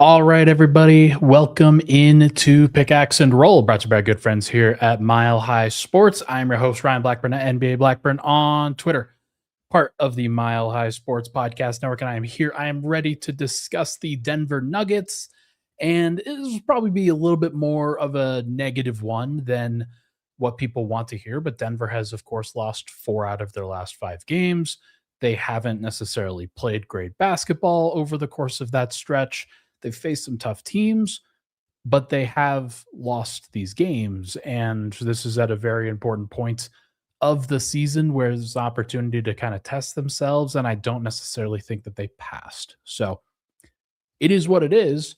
All right, everybody, welcome in to Pickaxe and Roll, brought to you by our good friends here at Mile High Sports. I'm your host, Ryan Blackburn at NBA Blackburn on Twitter, part of the Mile High Sports Podcast Network, and I am here. I am ready to discuss the Denver Nuggets, and this will probably be a little bit more of a negative one than what people want to hear, but Denver has, of course, lost 4 out of their last 5 games. They haven't necessarily played great basketball over the course of that stretch. They've faced some tough teams, but they have lost these games. And this is at a very important point of the season where there's an opportunity to kind of test themselves. And I don't necessarily think that they passed. So it is what it is,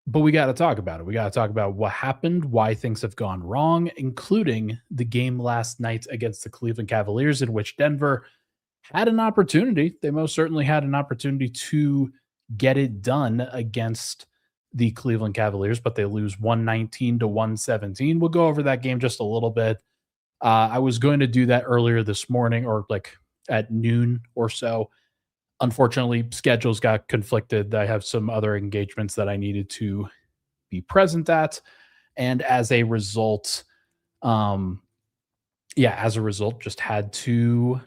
but we got to talk about it. We got to talk about what happened, why things have gone wrong, including the game last night against the Cleveland Cavaliers, in which Denver had an opportunity. They most certainly had an opportunity to get it done against the Cleveland Cavaliers, but they lose 119 to 117. We'll go over that game just a little bit. I was going to do that earlier this morning or like at noon or so. Unfortunately, schedules got conflicted. I have some other engagements that I needed to be present at. And as a result, just had to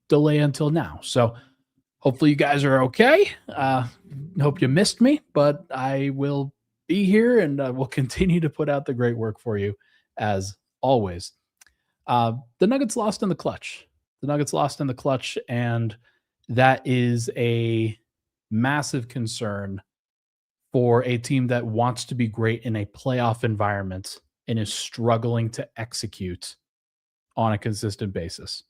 delay until now. So hopefully you guys are okay. Hope you missed me, but I will be here and will continue to put out the great work for you as always. The Nuggets lost in the clutch. And that is a massive concern for a team that wants to be great in a playoff environment and is struggling to execute on a consistent basis.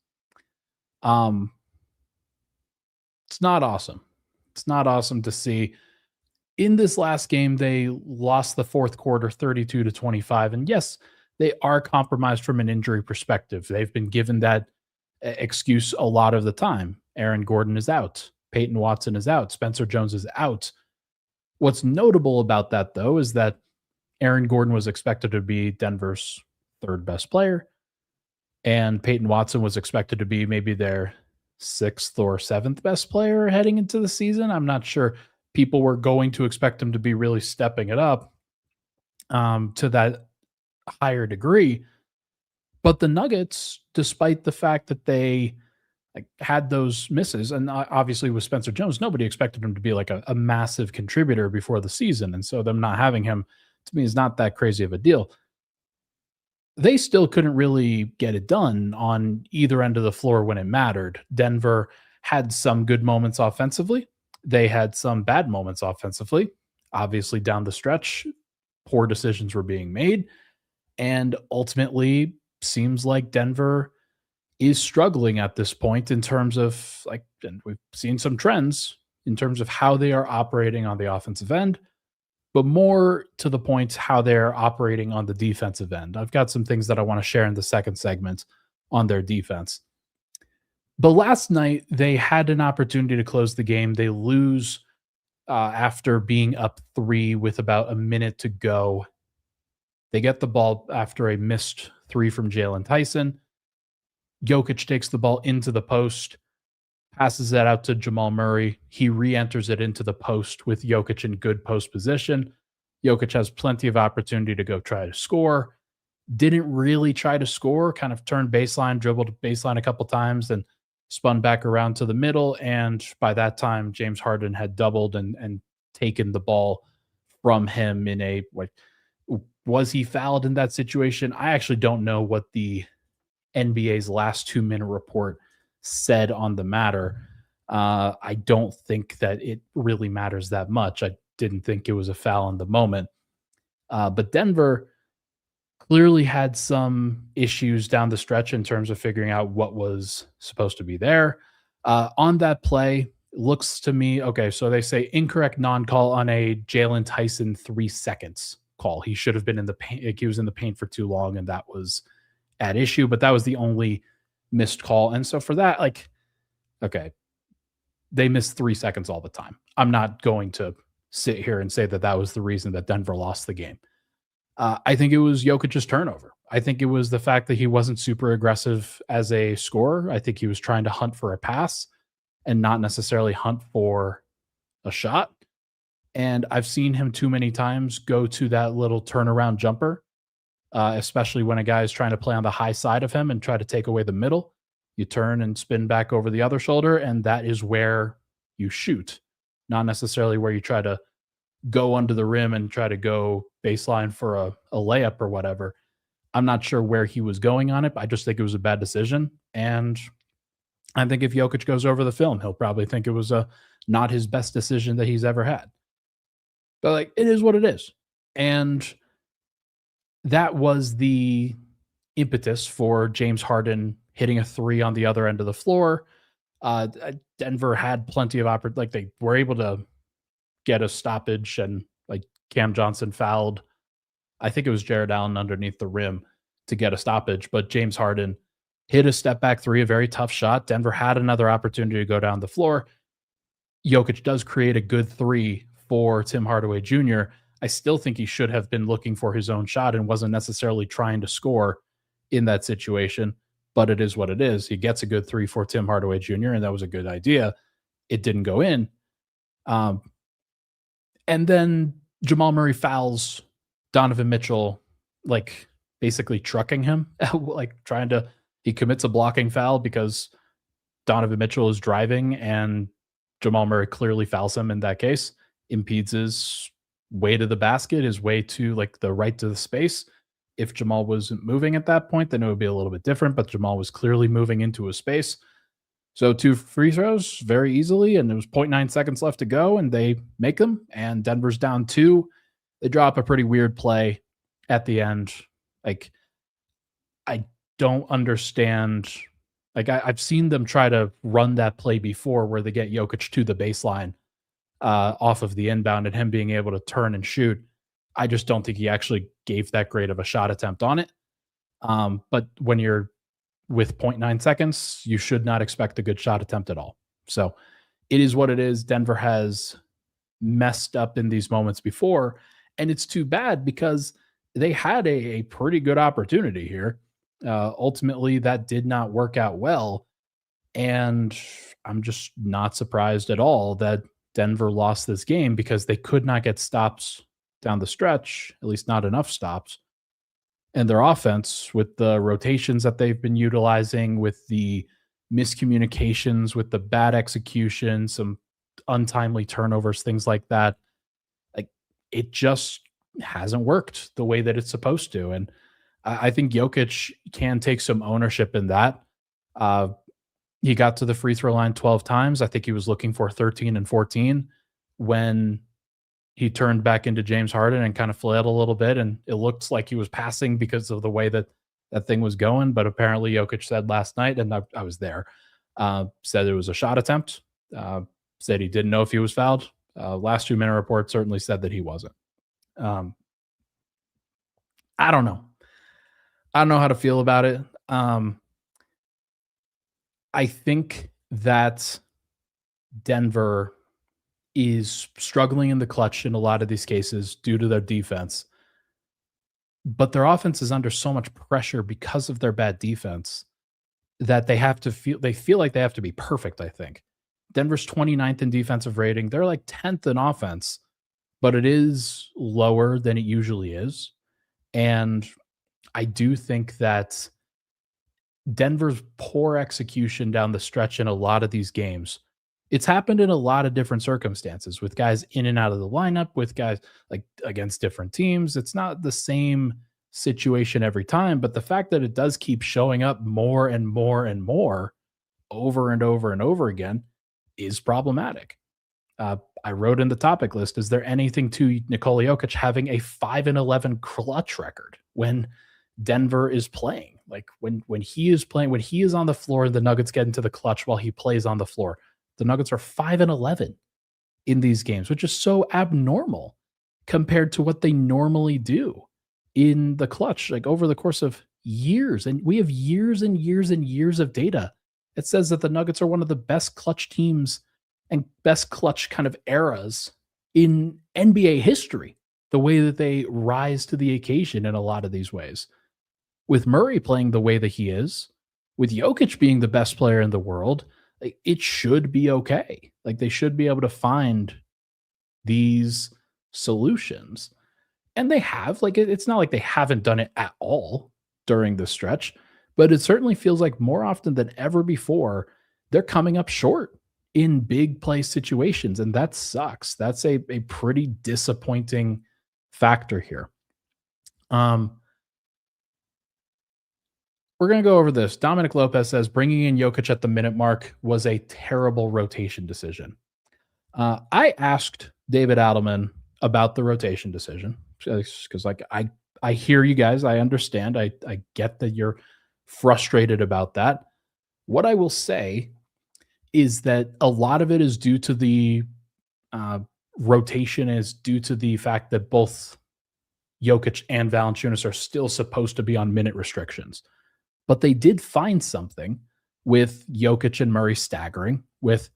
It's not awesome. It's not awesome to see. In this last game, they lost the fourth quarter 32 to 25. And yes, they are compromised from an injury perspective. They've been given that excuse a lot of the time. Aaron Gordon is out. Peyton Watson is out. Spencer Jones is out. What's notable about that, though, is that Aaron Gordon was expected to be Denver's third best player, and Peyton Watson was expected to be maybe their sixth or seventh best player heading into the season. I'm not sure people were going to expect him to be really stepping it up to that higher degree. But the Nuggets, despite the fact that they had those misses, and obviously with Spencer Jones, nobody expected him to be like a massive contributor before the season. And so them not having him, to me, is not that crazy of a deal. They still couldn't really get it done on either end of the floor when it mattered. Denver had some good moments offensively. They had some bad moments offensively. Obviously, down the stretch, poor decisions were being made. And ultimately, seems like Denver is struggling at this point in terms of and we've seen some trends in terms of how they are operating on the offensive end, but more to the point, how they're operating on the defensive end. I've got some things that I want to share in the second segment on their defense. But last night, they had an opportunity to close the game. They lose after being up 3 with about a minute to go. They get the ball after a missed 3 from Jalen Tyson. Jokic takes the ball into the post, passes that out to Jamal Murray. He re-enters it into the post with Jokic in good post position. Jokic has plenty of opportunity to go try to score. Didn't really try to score, kind of turned baseline, dribbled baseline a couple times, and spun back around to the middle. And by that time, James Harden had doubled and taken the ball from him in a, was he fouled in that situation? I actually don't know what the NBA's last 2-minute report said on the matter. I don't think that it really matters that much. I didn't think it was a foul in the moment. But Denver clearly had some issues down the stretch in terms of figuring out what was supposed to be there. On that play, looks to me, okay, so they say incorrect non-call on a Jalen Tyson 3 seconds call. He should have been in the paint. Like, he was in the paint for too long, and that was at issue, but that was the only missed call. And so for that, okay, they missed 3 seconds all the time. I'm not going to sit here and say that that was the reason that Denver lost the game. I think it was Jokic's turnover. I think it was the fact that he wasn't super aggressive as a scorer. I think he was trying to hunt for a pass and not necessarily hunt for a shot. And I've seen him too many times go to that little turnaround jumper, especially when a guy is trying to play on the high side of him and try to take away the middle. You turn and spin back over the other shoulder, and that is where you shoot, not necessarily where you try to go under the rim and try to go baseline for a layup or whatever. I'm not sure where he was going on it, but I just think it was a bad decision. And I think if Jokic goes over the film, he'll probably think it was a not his best decision that he's ever had. But like it is what it is. And that was the impetus for James Harden hitting a three on the other end of the floor. Denver had plenty of like they were able to get a stoppage, and like Cam Johnson fouled. I think it was Jared Allen underneath the rim to get a stoppage, but James Harden hit a step back three, a very tough shot. Denver had another opportunity to go down the floor. Jokic does create a good three for Tim Hardaway Jr. I still think he should have been looking for his own shot and wasn't necessarily trying to score in that situation, but it is what it is. He gets a good three for Tim Hardaway Jr., and that was a good idea. It didn't go in. And then Jamal Murray fouls Donovan Mitchell, like basically trucking him, like he commits a blocking foul because Donovan Mitchell is driving and Jamal Murray clearly fouls him in that case, impedes his way to the basket, his way to like the right to the space. If Jamal wasn't moving at that point, then it would be a little bit different, but Jamal was clearly moving into a space. So 2 free throws very easily, and there was 0.9 seconds left to go, and they make them, and Denver's down 2. They drop a pretty weird play at the end. Like, I don't understand. Like, I've seen them try to run that play before where they get Jokic to the baseline off of the inbound and him being able to turn and shoot. I just don't think he actually gave that great of a shot attempt on it. But when you're with 0.9 seconds, you should not expect a good shot attempt at all. So it is what it is. Denver has messed up in these moments before, and it's too bad because they had a pretty good opportunity here. Ultimately, that did not work out well, and I'm just not surprised at all that Denver lost this game because they could not get stops down the stretch, at least not enough stops. And their offense, with the rotations that they've been utilizing, with the miscommunications, with the bad execution, some untimely turnovers, things like that, like it just hasn't worked the way that it's supposed to. And I think Jokic can take some ownership in that. He got to the free throw line 12 times. I think he was looking for 13 and 14 when he turned back into James Harden and kind of flailed a little bit, and it looked like he was passing because of the way that that thing was going. But apparently Jokic said last night, and I was there, said it was a shot attempt, said he didn't know if he was fouled. Last 2-minute report certainly said that he wasn't. I don't know. I don't know how to feel about it. I think that Denver is struggling in the clutch in a lot of these cases due to their defense. But their offense is under so much pressure because of their bad defense that they feel like they have to be perfect, I think. Denver's 29th in defensive rating. They're like 10th in offense, but it is lower than it usually is. And I do think that Denver's poor execution down the stretch in a lot of these games, it's happened in a lot of different circumstances with guys in and out of the lineup, with guys like against different teams. It's not the same situation every time, but the fact that it does keep showing up more and more and more over and over and over again is problematic. I wrote in the topic list, is there anything to Nikola Jokic having a 5-11 clutch record when Denver is playing? Like when he is playing, when he is on the floor, the Nuggets get into the clutch while he plays on the floor. The Nuggets are 5-11 in these games, which is so abnormal compared to what they normally do in the clutch, like over the course of years. And we have years and years and years of data that says that the Nuggets are one of the best clutch teams and best clutch kind of eras in NBA history, the way that they rise to the occasion in a lot of these ways. With Murray playing the way that he is, with Jokic being the best player in the world, it should be okay. Like they should be able to find these solutions. And they have, like, it's not like they haven't done it at all during the stretch, but it certainly feels like more often than ever before, they're coming up short in big play situations. And that sucks. That's a pretty disappointing factor here. Um, we're going to go over this. Dominic Lopez says bringing in Jokic at the minute mark was a terrible rotation decision. I asked David Adelman about the rotation decision because, like, I hear you guys. I understand. I get that you're frustrated about that. What I will say is that a lot of it is due to the uh, rotation, is due to the fact that both Jokic and Valanciunas are still supposed to be on minute restrictions. But they did find something with Jokic and Murray staggering, with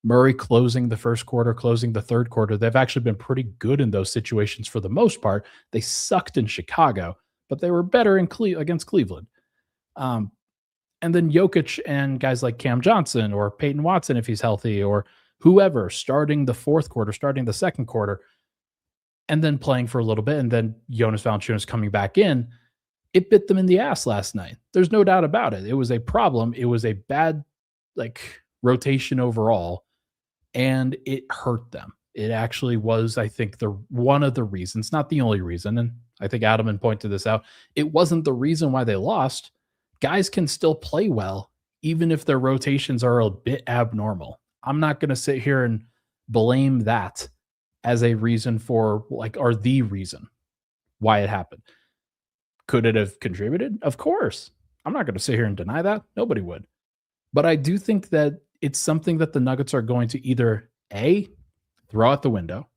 Murray closing the first quarter, closing the third quarter. They've actually been pretty good in those situations for the most part. They sucked in Chicago, but they were better in against Cleveland. Um, and then Jokic and guys like Cam Johnson or Peyton Watson, if he's healthy, or whoever, starting the fourth quarter, starting the second quarter, and then playing for a little bit, and then Jonas Valanciunas coming back in, it bit them in the ass last night. There's no doubt about it. It was a problem. It was a bad, like, rotation overall, and it hurt them. It actually was, I think, the one of the reasons, not the only reason, and I think Adelman pointed this out. It wasn't the reason why they lost. Guys can still play well, even if their rotations are a bit abnormal. I'm not going to sit here and blame that as a reason for, like, or the reason why it happened. Could it have contributed? Of course. I'm not going to sit here and deny that. Nobody would. But I do think that it's something that the Nuggets are going to either A, throw out the window,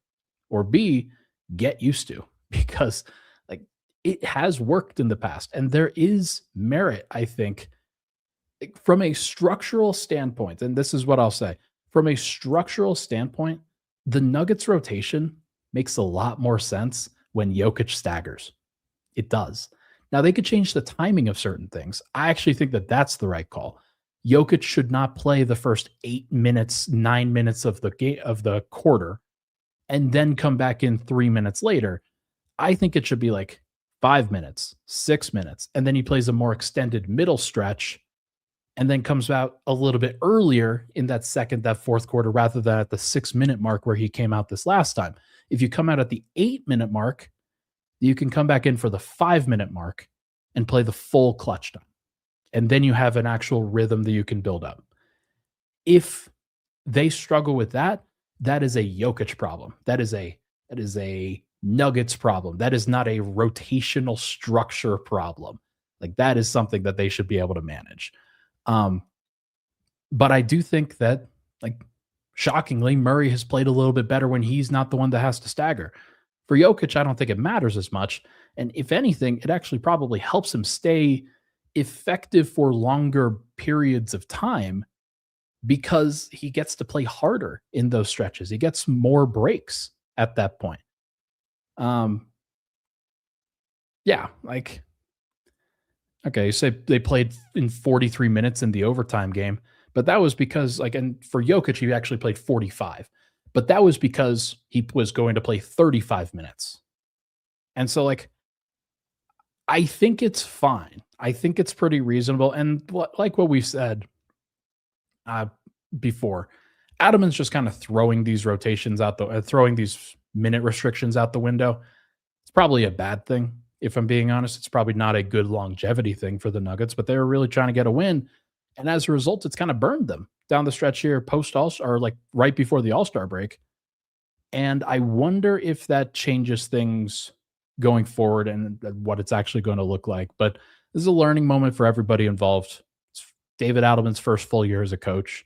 or B, get used to, because, like, it has worked in the past. And there is merit, I think, from a structural standpoint. And this is what I'll say. From a structural standpoint, the Nuggets rotation makes a lot more sense when Jokic staggers. It does. Now, they could change the timing of certain things. I actually think that that's the right call. Jokic should not play the first 8 minutes, 9 minutes of the quarter, and then come back in 3 minutes later. I think it should be like 5 minutes, 6 minutes, and then he plays a more extended middle stretch, and then comes out a little bit earlier in that fourth quarter, rather than at the 6-minute mark where he came out this last time. If you come out at the 8-minute mark, you can come back in for the 5-minute mark and play the full clutch time. And then you have an actual rhythm that you can build up. If they struggle with that, that is a Jokic problem. That is a Nuggets problem. That is not a rotational structure problem. Like, that is something that they should be able to manage. But I do think that, like, shockingly, Murray has played a little bit better when he's not the one that has to stagger. For Jokic, I don't think it matters as much. And if anything, it actually probably helps him stay effective for longer periods of time, because he gets to play harder in those stretches. He gets more breaks at that point. Yeah, like, okay, you say they played in 43 minutes in the overtime game, but that was because, like, and for Jokic, he actually played 45. But that was because he was going to play 35 minutes. And so, like, I think it's fine. I think it's pretty reasonable. And like what we've said before, Adam's just kind of throwing these rotations out throwing these minute restrictions out the window. It's probably a bad thing. If I'm being honest, it's probably not a good longevity thing for the Nuggets, but they were really trying to get a win. And as a result, it's kind of burned them down the stretch here post All-Star, or like right before the All-Star break. And I wonder if that changes things going forward and what it's actually going to look like. But this is a learning moment for everybody involved. It's David Adelman's first full year as a coach.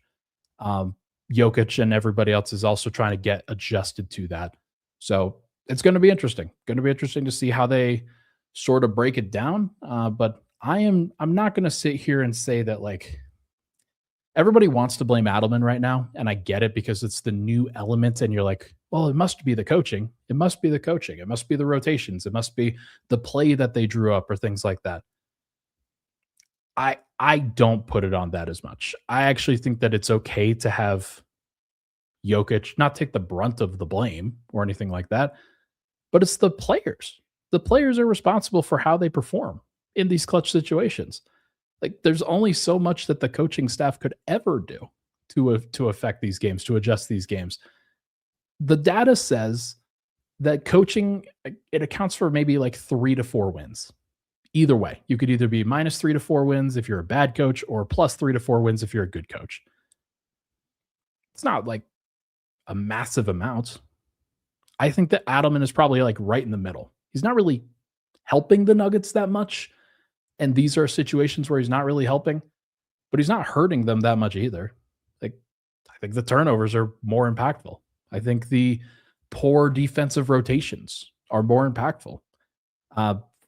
Jokic and everybody else is also trying to get adjusted to that. So it's going to be interesting. Going to be interesting to see how they sort of break it down. But I'm not going to sit here and say that, like, everybody wants to blame Adelman right now, and I get it, because it's the new element, and you're like, well, it must be the coaching. It must be the coaching. It must be the rotations. It must be the play that they drew up, or things like that. I don't put it on that as much. I actually think that it's okay to have Jokic not take the brunt of the blame or anything like that, but it's the players. The players are responsible for how they perform in these clutch situations. Like there's only so much that the coaching staff could ever do to affect these games, to adjust these games. The data says that coaching, it accounts for maybe like 3 to 4 wins. Either way, you could either be minus 3 to 4 wins if you're a bad coach or plus 3 to 4 wins if you're a good coach. It's not like a massive amount. I think that Adelman is probably like right in the middle. He's not really helping the Nuggets that much. And these are situations where he's not really helping, but he's not hurting them that much either. Like, I think the turnovers are more impactful. I think the poor defensive rotations are more impactful.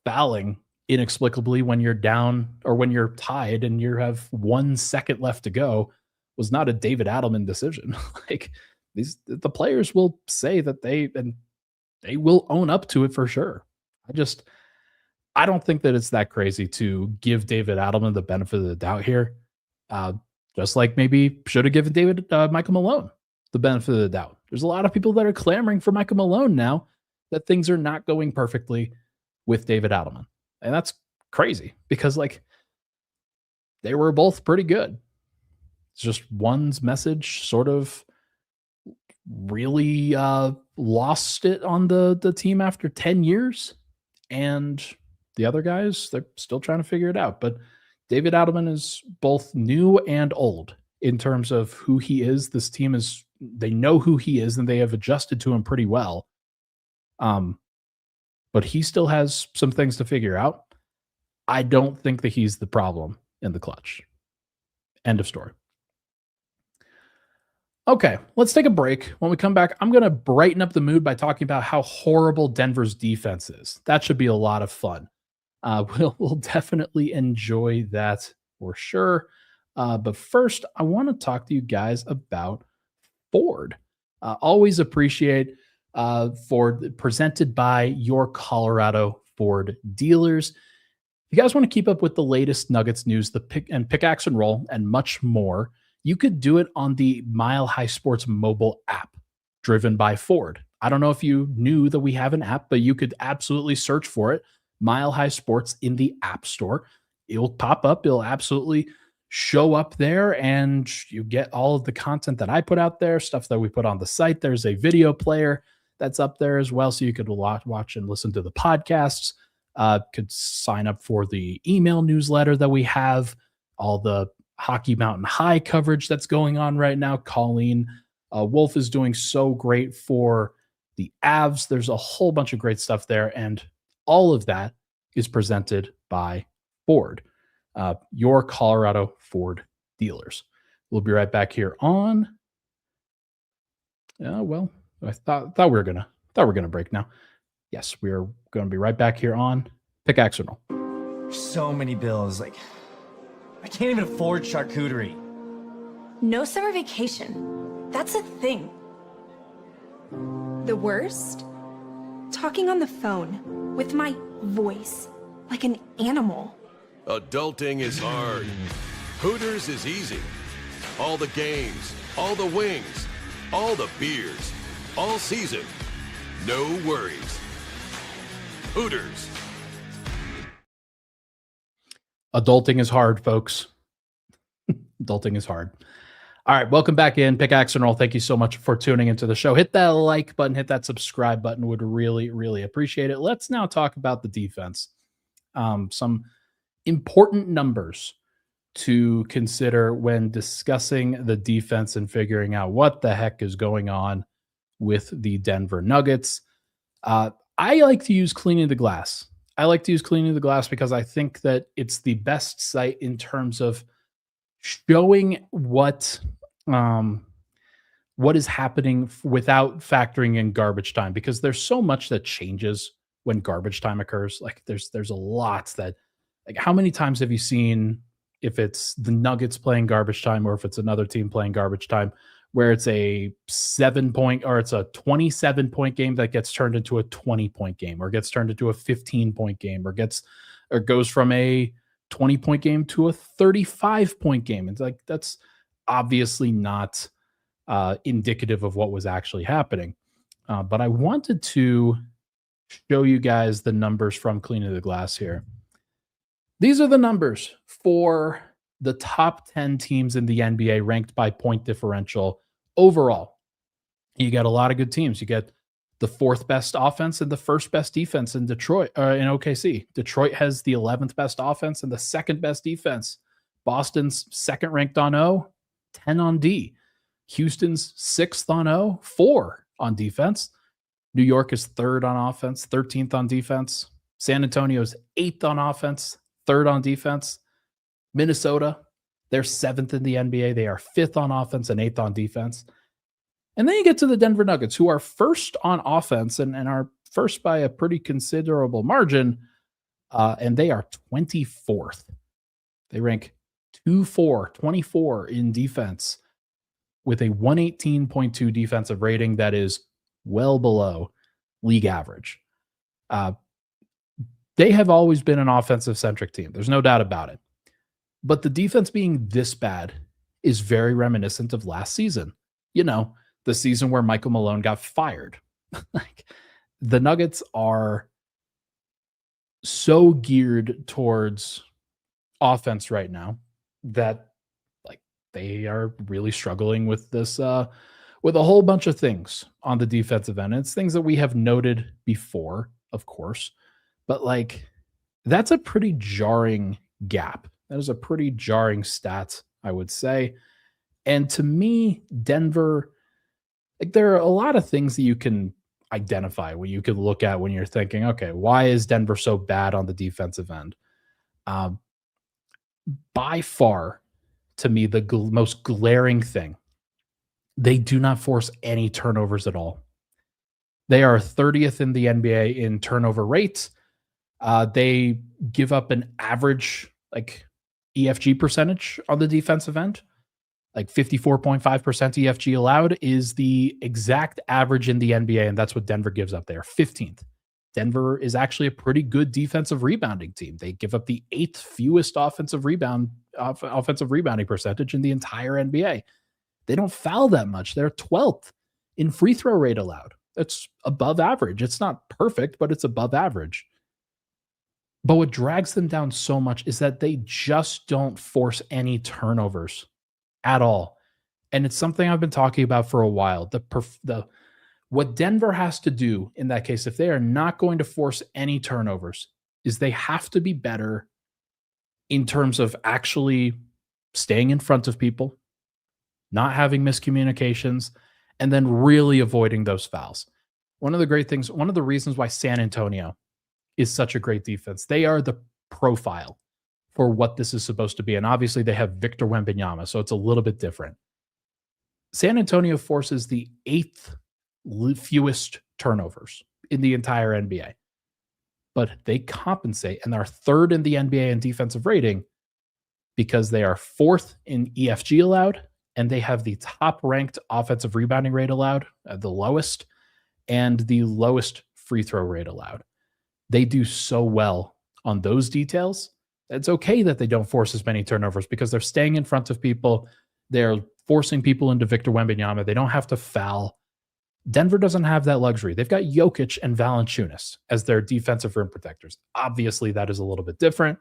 Fouling inexplicably when you're down or when you're tied and you have 1 second left to go was not a David Adelman decision. Like the players will say that they will own up to it for sure. I don't think that it's that crazy to give David Adelman the benefit of the doubt here. Just like maybe should have given Michael Malone the benefit of the doubt. There's a lot of people that are clamoring for Michael Malone now that things are not going perfectly with David Adelman. And that's crazy because like they were both pretty good. It's just one's message sort of really lost it on the team after 10 years. And the other guys, they're still trying to figure it out. But David Adelman is both new and old in terms of who he is. This team they know who he is and they have adjusted to him pretty well. But he still has some things to figure out. I don't think that he's the problem in the clutch. End of story. Okay, let's take a break. When we come back, I'm going to brighten up the mood by talking about how horrible Denver's defense is. That should be a lot of fun. We'll definitely enjoy that for sure. But first, I want to talk to you guys about Ford. Always appreciate Ford, presented by your Colorado Ford dealers. If you guys want to keep up with the latest Nuggets news, the Pickaxe and Roll, and much more, you could do it on the Mile High Sports mobile app driven by Ford. I don't know if you knew that we have an app, but you could absolutely search for it, Mile High Sports, in the App Store. It'll pop up. It'll absolutely show up there, and you get all of the content that I put out there, stuff that we put on the site. There's a video player that's up there as well, so you could watch and listen to the podcasts. Could sign up for the email newsletter that we have, all the Hockey Mountain High coverage that's going on right now. Colleen Wolf is doing so great for the Avs. There's a whole bunch of great stuff there, and all of that is presented by Ford, your Colorado Ford dealers. We'll be right back here on. I thought we were gonna break now. Yes, we are going to be right back here on Pickaxe and Roll. So many bills, like I can't even afford charcuterie. No summer vacation. That's a thing. The worst? Talking on the phone with my voice like an animal. Adulting is hard. Hooters is easy. All the games, all the wings, all the beers, all season. No worries. Hooters. Adulting is hard, folks. Adulting is hard. All right, welcome back in Pickaxe and Roll. Thank you so much for tuning into the show. Hit that like button, hit that subscribe button. Would really, really appreciate it. Let's now talk about the defense. Some important numbers to consider when discussing the defense and figuring out what the heck is going on with the Denver Nuggets. I like to use Cleaning the Glass. I like to use Cleaning the Glass because I think that it's the best site in terms of showing what is happening without factoring in garbage time, because there's so much that changes when garbage time occurs. Like there's a lot that, like, how many times have you seen, if it's the Nuggets playing garbage time or if it's another team playing garbage time, where it's a 7-point or it's a 27-point game that gets turned into a 20-point game, or gets turned into a 15-point game, or goes from a 20-point game to a 35-point game. It's like, that's obviously not indicative of what was actually happening. But I wanted to show you guys the numbers from Cleaning the Glass here. These are the numbers for the top 10 teams in the NBA ranked by point differential overall. You get a lot of good teams. You get the fourth best offense and the first best defense in Detroit, in OKC. Detroit has the 11th best offense and the second best defense. Boston's second ranked on O, 10 on D. Houston's sixth on O, 4 on defense. New York is third on offense, 13th on defense. San Antonio's 8th on offense, 3rd on defense. Minnesota, they're 7th in the NBA. They are 5th on offense and 8th on defense. And then you get to the Denver Nuggets, who are first on offense and are first by a pretty considerable margin, and they are 24th. They rank 24 in defense with a 118.2 defensive rating that is well below league average. They have always been an offensive-centric team. There's no doubt about it. But the defense being this bad is very reminiscent of last season. You know, the season where Michael Malone got fired. Like, the Nuggets are so geared towards offense right now that they are really struggling with this, with a whole bunch of things on the defensive end. It's things that we have noted before, of course, but that's a pretty jarring gap. That is a pretty jarring stat, I would say. And to me, Denver, there are a lot of things that you can identify, when you can look at when you're thinking, okay, why is Denver so bad on the defensive end? By far, to me, the most glaring thing, they do not force any turnovers at all. They are 30th in the NBA in turnover rate. They give up an average EFG percentage on the defensive end. 54.5% EFG allowed is the exact average in the NBA, and that's what Denver gives up there, 15th. Denver is actually a pretty good defensive rebounding team. They give up the 8th fewest offensive rebounding percentage in the entire NBA. They don't foul that much. They're 12th in free throw rate allowed. That's above average. It's not perfect, but it's above average. But what drags them down so much is that they just don't force any turnovers at all. And it's something I've been talking about for a while. What Denver has to do in that case, if they are not going to force any turnovers, is they have to be better in terms of actually staying in front of people, not having miscommunications, and then really avoiding those fouls. One of the reasons why San Antonio is such a great defense, they are the profile for what this is supposed to be. And obviously they have Victor Wembanyama, so it's a little bit different. San Antonio forces the 8th fewest turnovers in the entire NBA. But they compensate and are 3rd in the NBA in defensive rating because they are 4th in EFG allowed, and they have the top ranked offensive rebounding rate allowed, the lowest, and the lowest free throw rate allowed. They do so well on those details. It's okay that they don't force as many turnovers because they're staying in front of people. They're forcing people into Victor Wembanyama. They don't have to foul. Denver doesn't have that luxury. They've got Jokic and Valanciunas as their defensive rim protectors. Obviously, that is a little bit different.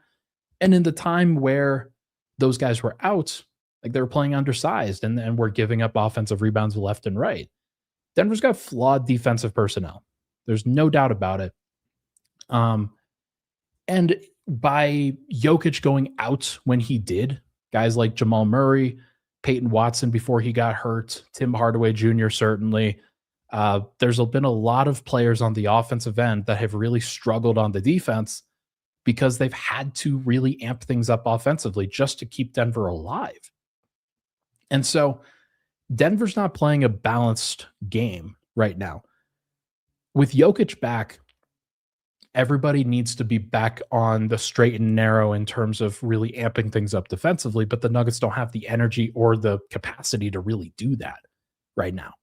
And in the time where those guys were out, they were playing undersized and were giving up offensive rebounds left and right. Denver's got flawed defensive personnel. There's no doubt about it. And by Jokic going out when he did, guys like Jamal Murray, Peyton Watson before he got hurt, Tim Hardaway Jr. certainly, there's been a lot of players on the offensive end that have really struggled on the defense because they've had to really amp things up offensively just to keep Denver alive. And so Denver's not playing a balanced game right now. With Jokic back, everybody needs to be back on the straight and narrow in terms of really amping things up defensively, but the Nuggets don't have the energy or the capacity to really do that right now.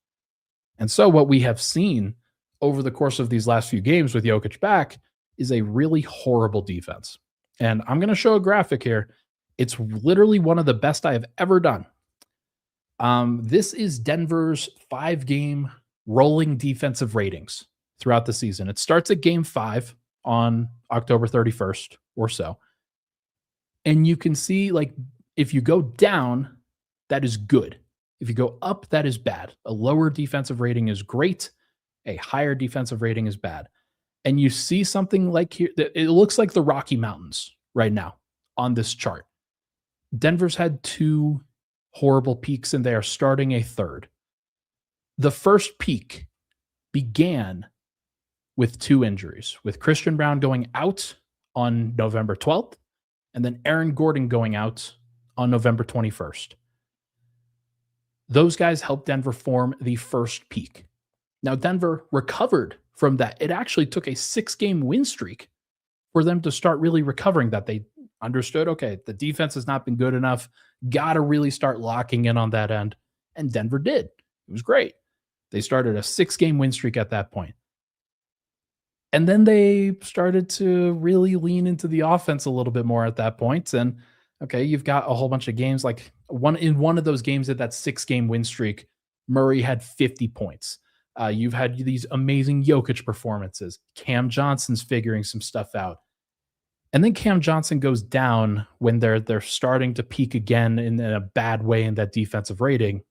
And so what we have seen over the course of these last few games with Jokic back is a really horrible defense. And I'm going to show a graphic here. It's literally one of the best I have ever done. This is Denver's 5-game rolling defensive ratings throughout the season. It starts at game 5 on October 31st or so. And you can see, like, if you go down, that is good. If you go up, that is bad. A lower defensive rating is great. A higher defensive rating is bad. And you see something like here, it looks like the Rocky Mountains right now on this chart. Denver's had 2 horrible peaks and they are starting a third. The first peak began with 2 injuries, with Christian Braun going out on November 12th and then Aaron Gordon going out on November 21st. Those guys helped Denver form the first peak. Now, Denver recovered from that. It actually took a 6-game win streak for them to start really recovering that. They understood, okay, the defense has not been good enough. Got to really start locking in on that end. And Denver did. It was great. They started a 6-game win streak at that point. And then they started to really lean into the offense a little bit more at that point. And okay, you've got a whole bunch of games, like one of those games at that 6-game win streak, Murray had 50 points. You've had these amazing Jokic performances. Cam Johnson's figuring some stuff out. And then Cam Johnson goes down when they're starting to peak again in a bad way in that defensive rating.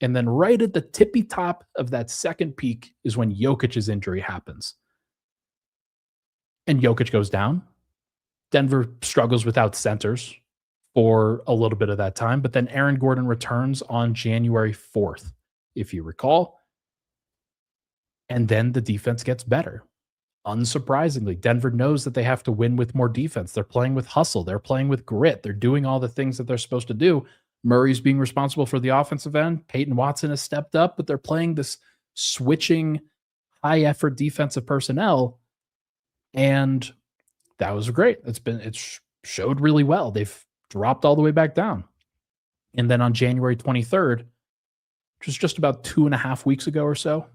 And then right at the tippy top of that second peak is when Jokic's injury happens. And Jokic goes down. Denver struggles without centers for a little bit of that time. But then Aaron Gordon returns on January 4th, if you recall. And then the defense gets better. Unsurprisingly, Denver knows that they have to win with more defense. They're playing with hustle. They're playing with grit. They're doing all the things that they're supposed to do. Murray's being responsible for the offensive end. Peyton Watson has stepped up, but they're playing this switching high-effort defensive personnel. And that was great. It's showed really well. They've dropped all the way back down. And then on January 23rd, which was just about 2.5 weeks ago or so,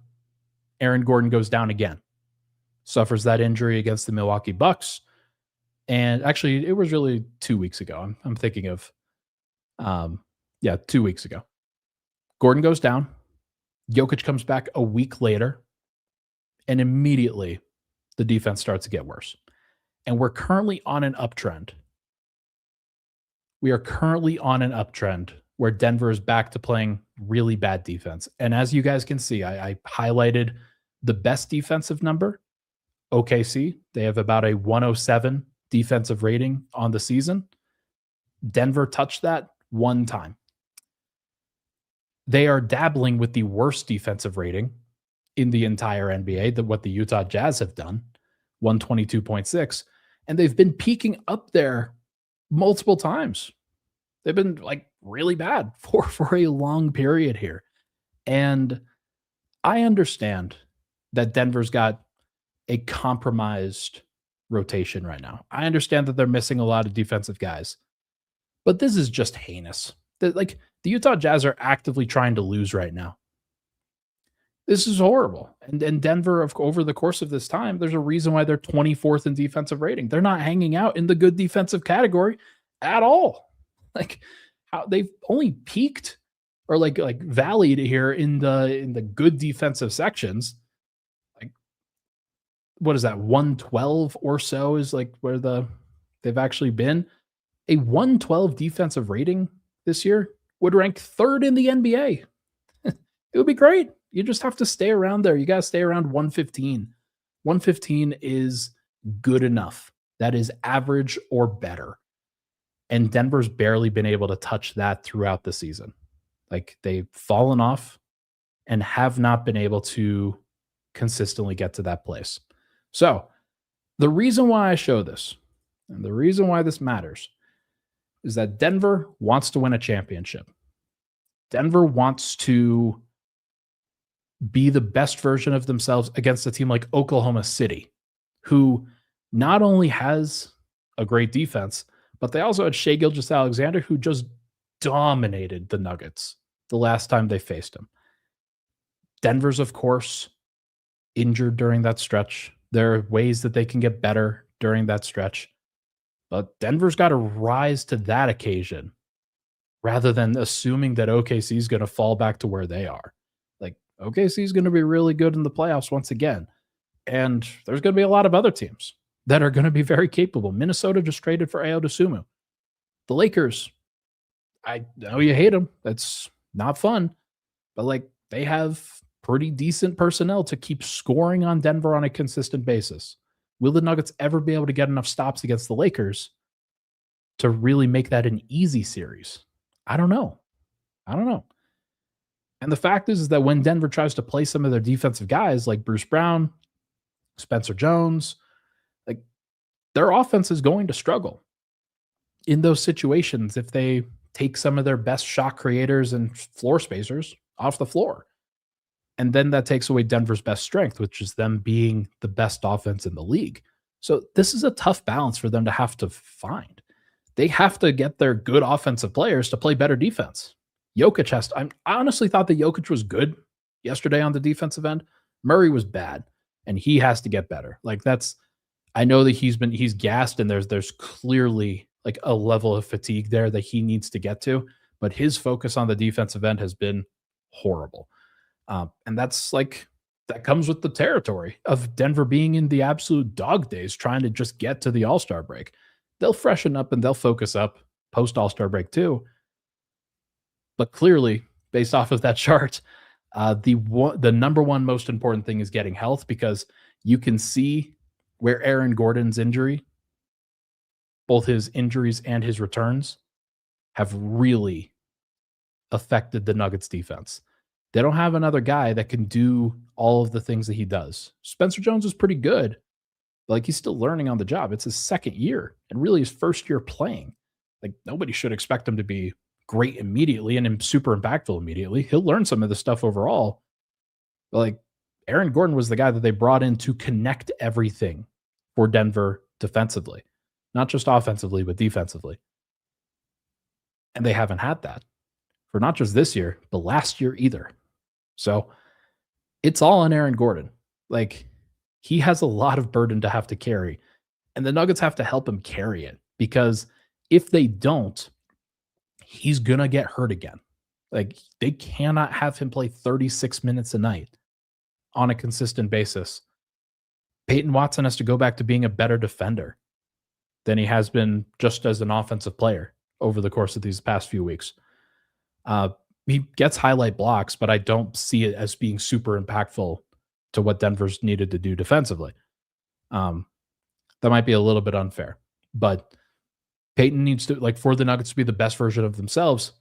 Aaron Gordon goes down again. Suffers that injury against the Milwaukee Bucks. And actually, it was really 2 weeks ago. I'm thinking of, 2 weeks ago. Gordon goes down. Jokic comes back a week later. And immediately, the defense starts to get worse. And we're currently on an uptrend. We are currently on an uptrend where Denver is back to playing really bad defense. And as you guys can see, I highlighted the best defensive number, OKC. They have about a 107 defensive rating on the season. Denver touched that one time. They are dabbling with the worst defensive rating in the entire NBA, what the Utah Jazz have done, 122.6. And they've been peaking up there multiple times. They've been like really bad for a long period here. And I understand that Denver's got a compromised rotation right now. I understand that they're missing a lot of defensive guys, but this is just heinous. The Utah Jazz are actively trying to lose right now. This is horrible. And Denver, over the course of this time, there's a reason why they're 24th in defensive rating. They're not hanging out in the good defensive category at all. Like, how they've only peaked or like valleyed here in the good defensive sections. Like, what is that? 112 or so is like where they've actually been. A 112 defensive rating this year would rank 3rd in the NBA. It would be great. You just have to stay around there. You got to stay around 115. 115 is good enough. That is average or better. And Denver's barely been able to touch that throughout the season. Like, they've fallen off and have not been able to consistently get to that place. So the reason why I show this and the reason why this matters is that Denver wants to win a championship. Denver wants to be the best version of themselves against a team like Oklahoma City, who not only has a great defense, but they also had Shai Gilgeous-Alexander, who just dominated the Nuggets the last time they faced him. Denver's, of course, injured during that stretch. There are ways that they can get better during that stretch. But Denver's got to rise to that occasion rather than assuming that OKC is going to fall back to where they are. Like OKC is going to be really good in the playoffs once again. And there's going to be a lot of other teams that are going to be very capable. Minnesota just traded for Ayo Dosunmu. The Lakers, I know you hate them. That's not fun. But like they have pretty decent personnel to keep scoring on Denver on a consistent basis. Will the Nuggets ever be able to get enough stops against the Lakers to really make that an easy series? I don't know. And the fact is that when Denver tries to play some of their defensive guys like Bruce Brown, Spencer Jones, like their offense is going to struggle in those situations if they take some of their best shot creators and floor spacers off the floor. And then that takes away Denver's best strength, which is them being the best offense in the league. So this is a tough balance for them to have to find. They have to get their good offensive players to play better defense. Jokic has to, I honestly thought that Jokic was good yesterday on the defensive end. Murray was bad, and he has to get better. Like I know that he's gassed, and there's clearly like a level of fatigue there that he needs to get to, but his focus on the defensive end has been horrible. And that's like, that comes with the territory of Denver being in the absolute dog days, trying to just get to the All-Star break. They'll freshen up and they'll focus up post All-Star break too. But clearly, based off of that chart, the number one most important thing is getting health, because you can see where Aaron Gordon's injury, both his injuries and his returns, have really affected the Nuggets defense. They don't have another guy that can do all of the things that he does. Spencer Jones is pretty good, but like he's still learning on the job. It's his second year and really his first year playing. Like nobody should expect him to be great immediately and super impactful immediately. He'll learn some of the stuff overall. But like Aaron Gordon was the guy that they brought in to connect everything for Denver defensively, not just offensively, but defensively. And they haven't had that for not just this year, but last year either. So it's all on Aaron Gordon. Like he has a lot of burden to have to carry, and the Nuggets have to help him carry it, because if they don't, he's going to get hurt again. Like they cannot have him play 36 minutes a night on a consistent basis. Peyton Watson has to go back to being a better defender than he has been just as an offensive player over the course of these past few weeks. He gets highlight blocks, but I don't see it as being super impactful to what Denver's needed to do defensively. That might be a little bit unfair, but Peyton needs to, like, for the Nuggets to be the best version of themselves,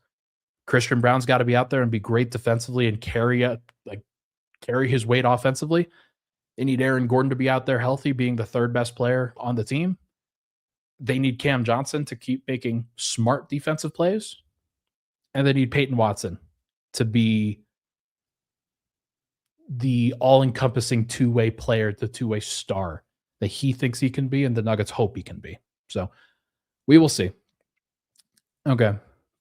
Christian Brown's got to be out there and be great defensively and carry his weight offensively. They need Aaron Gordon to be out there healthy, being the third best player on the team. They need Cam Johnson to keep making smart defensive plays. And they need Peyton Watson to be the all-encompassing two-way player, the two-way star that he thinks he can be and the Nuggets hope he can be. So we will see. Okay.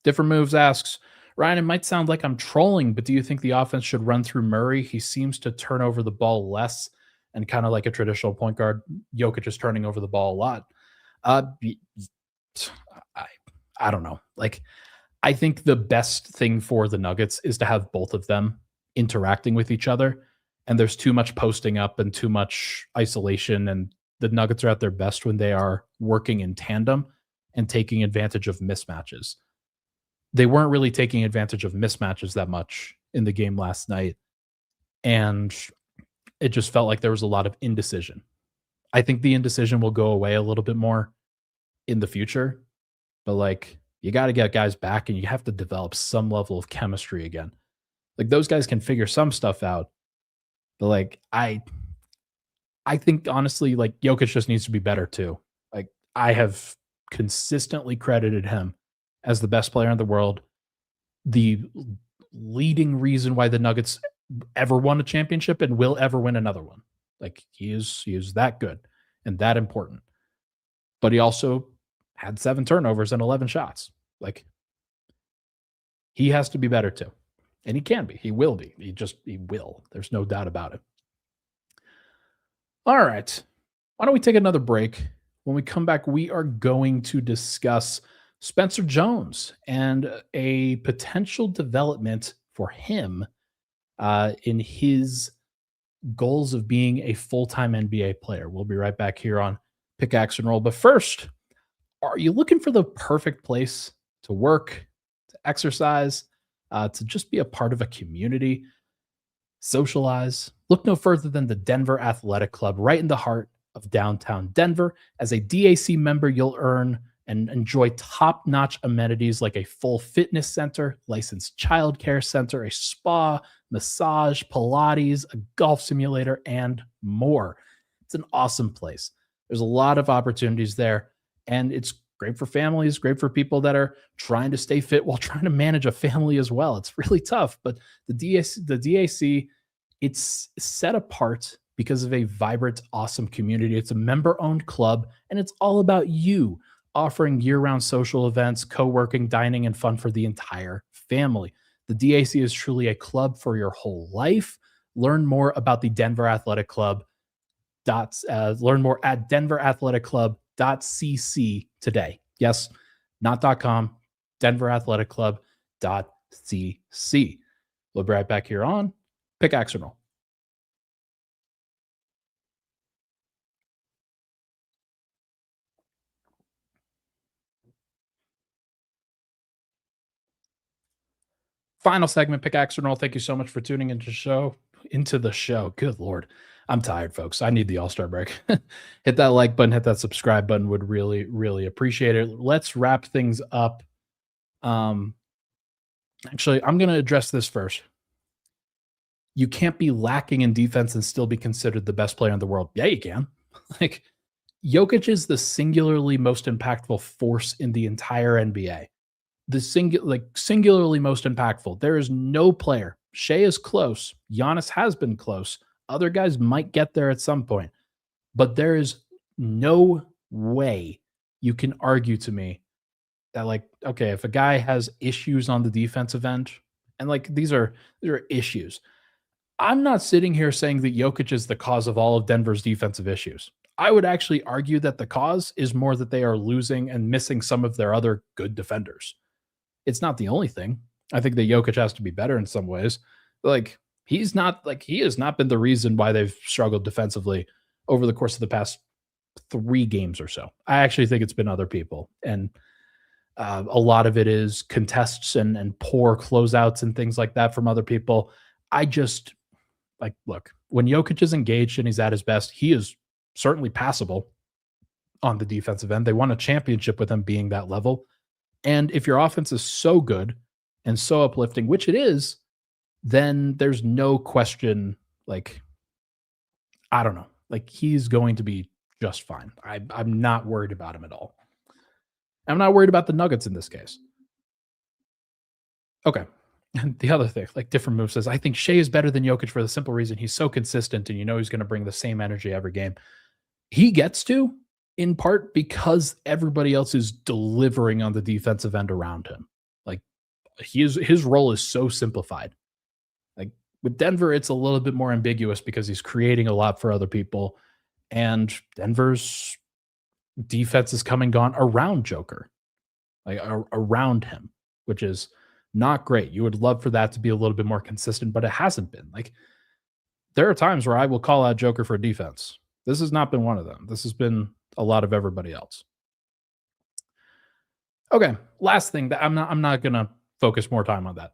Different Moves asks, Ryan, it might sound like I'm trolling, but do you think the offense should run through Murray? He seems to turn over the ball less, and kind of like a traditional point guard, Jokic is turning over the ball a lot. I don't know. Like, I think the best thing for the Nuggets is to have both of them interacting with each other. And there's too much posting up and too much isolation. And the Nuggets are at their best when they are working in tandem and taking advantage of mismatches. They weren't really taking advantage of mismatches that much in the game last night. And it just felt like there was a lot of indecision. I think the indecision will go away a little bit more in the future. But like, you got to get guys back and you have to develop some level of chemistry again. Like those guys can figure some stuff out. But like, I think honestly, like Jokic just needs to be better too. Like I have consistently credited him as the best player in the world. The leading reason why the Nuggets ever won a championship and will ever win another one. Like he is that good and that important. But he also had 7 turnovers and 11 shots. Like he has to be better too. And he can be. He will be. He will. There's no doubt about it. All right. Why don't we take another break? When we come back, we are going to discuss Spencer Jones and a potential development for him in his goals of being a full-time NBA player. We'll be right back here on Pickaxe and Roll. But first, are you looking for the perfect place to work, to exercise, to just be a part of a community, socialize? Look no further than the Denver Athletic Club, right in the heart of downtown Denver. As a DAC member, you'll earn and enjoy top-notch amenities like a full fitness center, licensed childcare center, a spa, massage, Pilates, a golf simulator, and more. It's an awesome place. There's a lot of opportunities there, and it's great for families, great for people that are trying to stay fit while trying to manage a family as well. It's really tough, but the DAC, it's set apart because of a vibrant, awesome community. It's a member-owned club, and it's all about you, offering year-round social events, co-working, dining, and fun for the entire family. The DAC is truly a club for your whole life. Learn more about the Denver Athletic Club. Learn more at denverathletic.club.cc today. Yes, not .com, denverathletic.club.cc. We'll be right back here on Pickaxe and Roll. Final segment, Pickaxe and Roll. Thank you so much for tuning into the show. Good Lord. I'm tired, folks. I need the All-Star break. Hit that like button, hit that subscribe button. Would really, really appreciate it. Let's wrap things up. Actually, I'm going to address this first. You can't be lacking in defense and still be considered the best player in the world. Yeah, you can. Like, Jokic is the singularly most impactful force in the entire NBA. Singularly most impactful. There is no player. Shea is close. Giannis has been close. Other guys might get there at some point. But there is no way you can argue to me that, like, okay, if a guy has issues on the defensive end, and like these are issues. I'm not sitting here saying that Jokic is the cause of all of Denver's defensive issues. I would actually argue that the cause is more that they are losing and missing some of their other good defenders. It's not the only thing. I think that Jokic has to be better in some ways. Like, he has not been the reason why they've struggled defensively over the course of the past 3 games or so. I actually think it's been other people. And a lot of it is contests and poor closeouts and things like that from other people. I just, like, look, when Jokic is engaged and he's at his best, he is certainly passable on the defensive end. They won a championship with him being that level. And if your offense is so good and so uplifting, which it is, then there's no question, like, I don't know, like, he's going to be just fine. I'm not worried about him at all. I'm not worried about the Nuggets in this case. Okay. And the other thing, like, different move says, I think Shea is better than Jokic for the simple reason he's so consistent and you know he's going to bring the same energy every game. He gets to, in part because everybody else is delivering on the defensive end around him. Like, his role is so simplified. Like, with Denver, it's a little bit more ambiguous because he's creating a lot for other people. And Denver's defense is come and gone around Joker, like around him, which is not great. You would love for that to be a little bit more consistent, but it hasn't been. Like, there are times where I will call out Joker for defense. This has not been one of them. This has been a lot of everybody else. Okay, last thing that I'm not going to focus more time on that.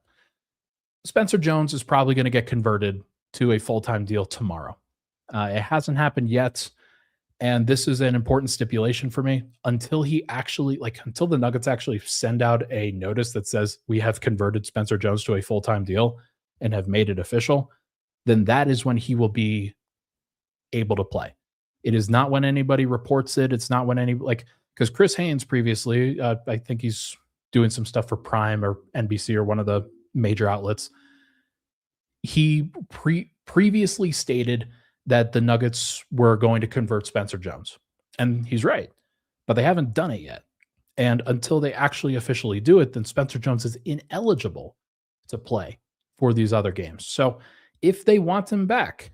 Spencer Jones is probably going to get converted to a full-time deal tomorrow. It hasn't happened yet, and this is an important stipulation for me. Until until the Nuggets actually send out a notice that says we have converted Spencer Jones to a full-time deal and have made it official, then that is when he will be able to play. It is not when anybody reports it. It's not when because Chris Haynes previously, I think he's doing some stuff for Prime or NBC or one of the major outlets. He previously stated that the Nuggets were going to convert Spencer Jones. And he's right, but they haven't done it yet. And until they actually officially do it, then Spencer Jones is ineligible to play for these other games. So if they want him back,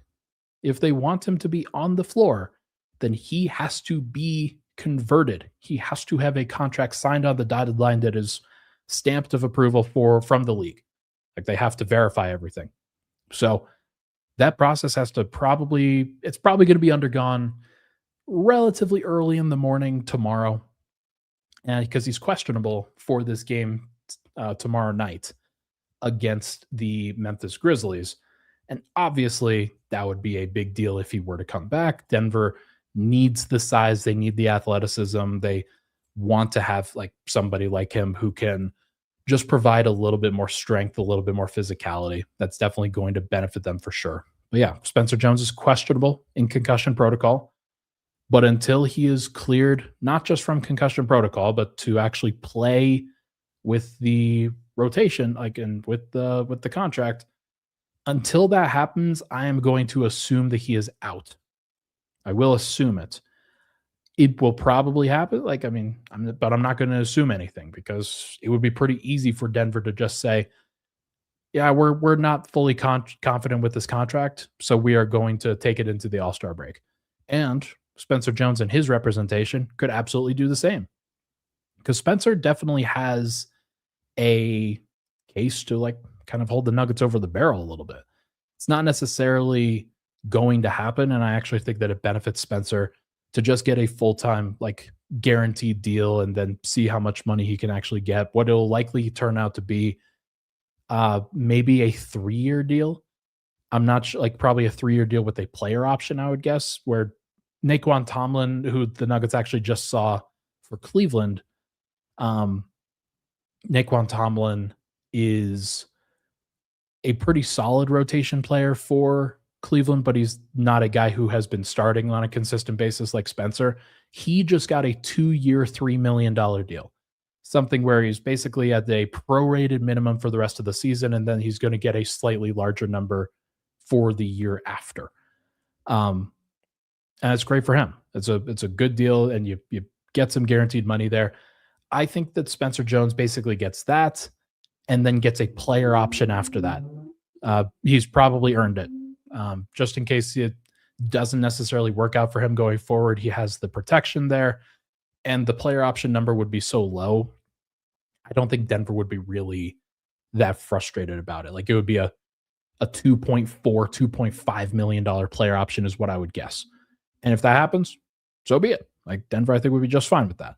if they want him to be on the floor, then he has to be converted. He has to have a contract signed on the dotted line that is stamped of approval from the league. Like they have to verify everything. So that process has to it's probably going to be undergone relatively early in the morning tomorrow. And because he's questionable for this game tomorrow night against the Memphis Grizzlies. And obviously, that would be a big deal if he were to come back. Denver needs the size, they need the athleticism. They want to have like somebody like him who can just provide a little bit more strength, a little bit more physicality. That's definitely going to benefit them for sure. But yeah, Spencer Jones is questionable in concussion protocol. But until he is cleared, not just from concussion protocol, but to actually play with the rotation, like and with the contract, until that happens, I am going to assume that he is out. I will assume it. It will probably happen. Like, I mean, but I'm not going to assume anything because it would be pretty easy for Denver to just say, yeah, we're not fully confident with this contract, so we are going to take it into the All-Star break. And Spencer Jones and his representation could absolutely do the same. Because Spencer definitely has a case to like kind of hold the Nuggets over the barrel a little bit. It's not necessarily going to happen, and I actually think that it benefits Spencer to just get a full-time like guaranteed deal and then see how much money he can actually get. What it'll likely turn out to be maybe a 3-year deal. I'm not sure, like probably a 3-year deal with a player option, I would guess, where Naquan Tomlin, who the Nuggets actually just saw for Cleveland, Naquan Tomlin is a pretty solid rotation player for Cleveland, but he's not a guy who has been starting on a consistent basis like Spencer. He just got a 2-year, $3 million deal, something where he's basically at a prorated minimum for the rest of the season, and then he's going to get a slightly larger number for the year after. And it's great for him. It's a good deal, and you get some guaranteed money there. I think that Spencer Jones basically gets that and then gets a player option after that. He's probably earned it. Just in case it doesn't necessarily work out for him going forward, he has the protection there, and the player option number would be so low. I don't think Denver would be really that frustrated about it. Like it would be a $2.4, $2.5 million player option is what I would guess. And if that happens, so be it. Like Denver, I think would be just fine with that.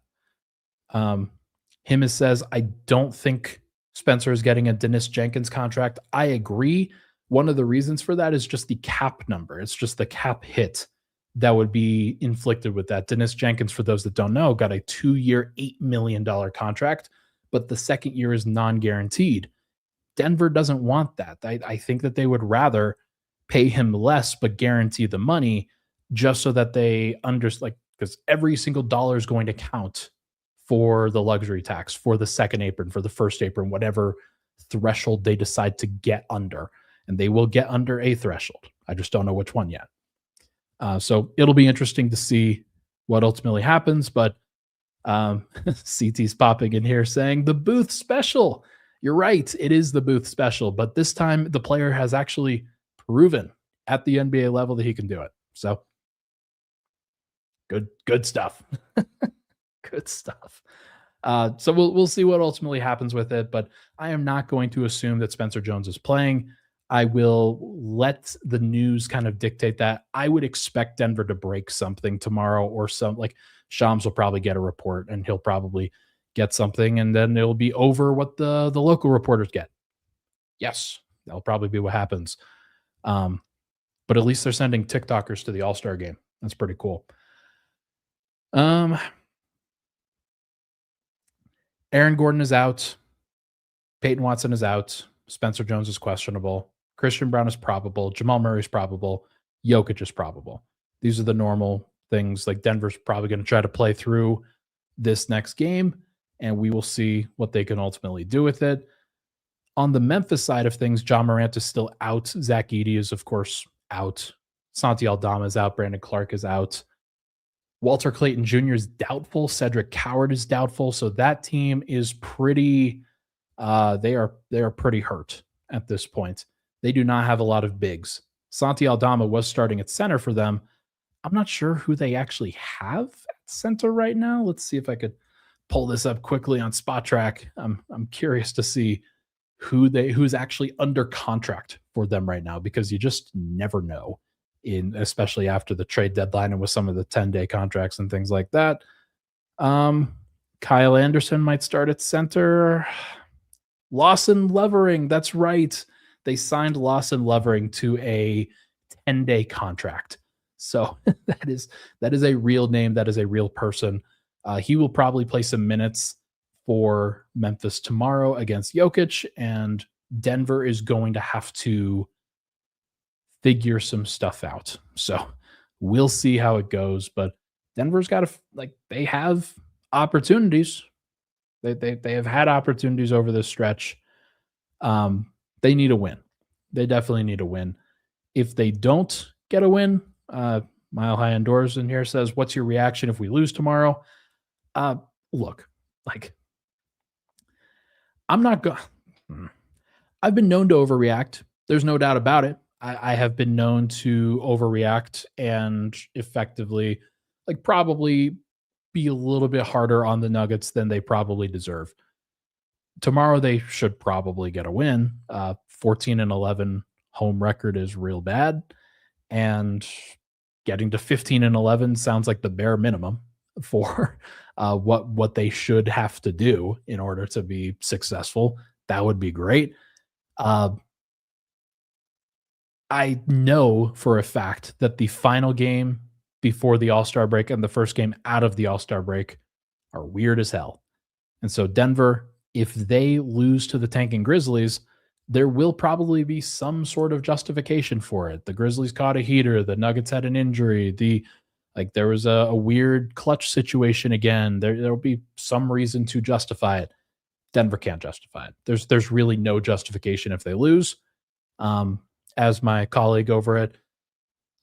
Him says, I don't think Spencer is getting a Dennis Jenkins contract. I agree. One of the reasons for that is just the cap number. It's just the cap hit that would be inflicted with that. Dennis Jenkins, for those that don't know, got a 2-year, $8 million contract, but the second year is non-guaranteed. Denver doesn't want that. I think that they would rather pay him less, but guarantee the money just so that they understand, like, because every single dollar is going to count for the luxury tax, for the second apron, for the first apron, whatever threshold they decide to get under. And they will get under a threshold. I just don't know which one yet. So it'll be interesting to see what ultimately happens. But CT's popping in here saying the booth special. You're right. It is the booth special. But this time the player has actually proven at the NBA level that he can do it. So good stuff. Good stuff. So we'll see what ultimately happens with it. But I am not going to assume that Spencer Jones is playing. I will let the news kind of dictate that. I would expect Denver to break something tomorrow, or like Shams will probably get a report and he'll probably get something, and then it'll be over what the local reporters get. Yes, that'll probably be what happens. But at least they're sending TikTokers to the All-Star game. That's pretty cool. Aaron Gordon is out. Peyton Watson is out. Spencer Jones is questionable. Christian Brown is probable. Jamal Murray is probable. Jokic is probable. These are the normal things. Like Denver's probably going to try to play through this next game, and we will see what they can ultimately do with it. On the Memphis side of things, John Morant is still out. Zach Edey is, of course, out. Santi Aldama is out. Brandon Clark is out. Walter Clayton Jr. is doubtful. Cedric Coward is doubtful. So that team is pretty... they are pretty hurt at this point. They do not have a lot of bigs. Santi Aldama was starting at center for them. I'm not sure who they actually have at center right now. Let's see if I could pull this up quickly on Spot Track. I'm curious to see who's actually under contract for them right now, because you just never know, especially after the trade deadline and with some of the 10-day contracts and things like that. Kyle Anderson might start at center. Lawson Levering, that's right. They signed Lawson Levering to a 10-day contract. So that is a real name. That is a real person. He will probably play some minutes for Memphis tomorrow against Jokic, and Denver is going to have to figure some stuff out. So we'll see how it goes. But Denver's got to, they have opportunities. They have had opportunities over this stretch. They need a win. They definitely need a win. If they don't get a win, Mile High Indoors in here says, what's your reaction if we lose tomorrow? Look, I'm not going. I've been known to overreact. There's no doubt about it. I have been known to overreact and effectively, probably be a little bit harder on the Nuggets than they probably deserve. Tomorrow they should probably get a win. 14-11 home record is real bad, and getting to 15-11 sounds like the bare minimum for what they should have to do in order to be successful. That would be great. I know for a fact that the final game before the All-Star break and the first game out of the All-Star break are weird as hell. And so Denver, if they lose to the tanking Grizzlies, there will probably be some sort of justification for it. The Grizzlies caught a heater. The Nuggets had an injury. There was a weird clutch situation again. There will be some reason to justify it. Denver can't justify it. There's really no justification if they lose. As my colleague over at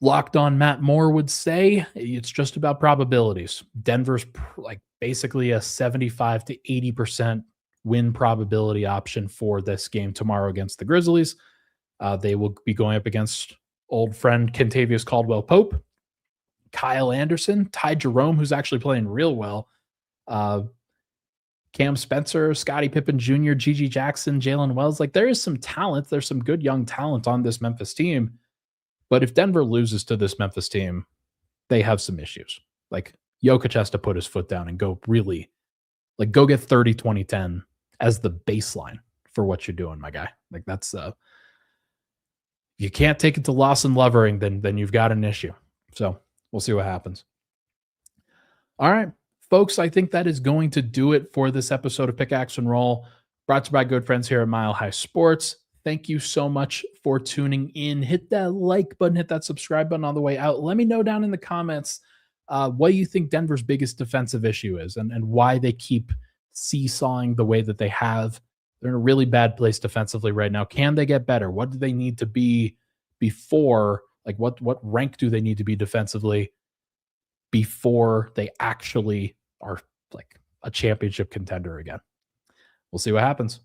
Locked On Matt Moore would say, it's just about probabilities. Denver's basically a 75 to 80% win probability option for this game tomorrow against the Grizzlies. They will be going up against old friend Kentavious Caldwell-Pope, Kyle Anderson, Ty Jerome, who's actually playing real well, Cam Spencer, Scottie Pippen Jr., Gigi Jackson, Jalen Wells. There is some talent. There's some good young talent on this Memphis team. But if Denver loses to this Memphis team, they have some issues. Jokic has to put his foot down and go really, go get 30, 20, 10 as the baseline for what you're doing, my guy. That's, you can't take it to Lawson Levering, then you've got an issue. So we'll see what happens. All right, folks, I think that is going to do it for this episode of Pickaxe and Roll, brought to you by good friends here at Mile High Sports. Thank you so much for tuning in. Hit that like button, hit that subscribe button on the way out. Let me know down in the comments what you think Denver's biggest defensive issue is and why they keep seesawing the way that they have. They're in a really bad place defensively right now. Can they get better? What do they need to be before? What rank do they need to be defensively before they actually are a championship contender again? We'll see what happens.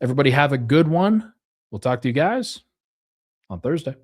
Everybody have a good one. We'll talk to you guys on Thursday.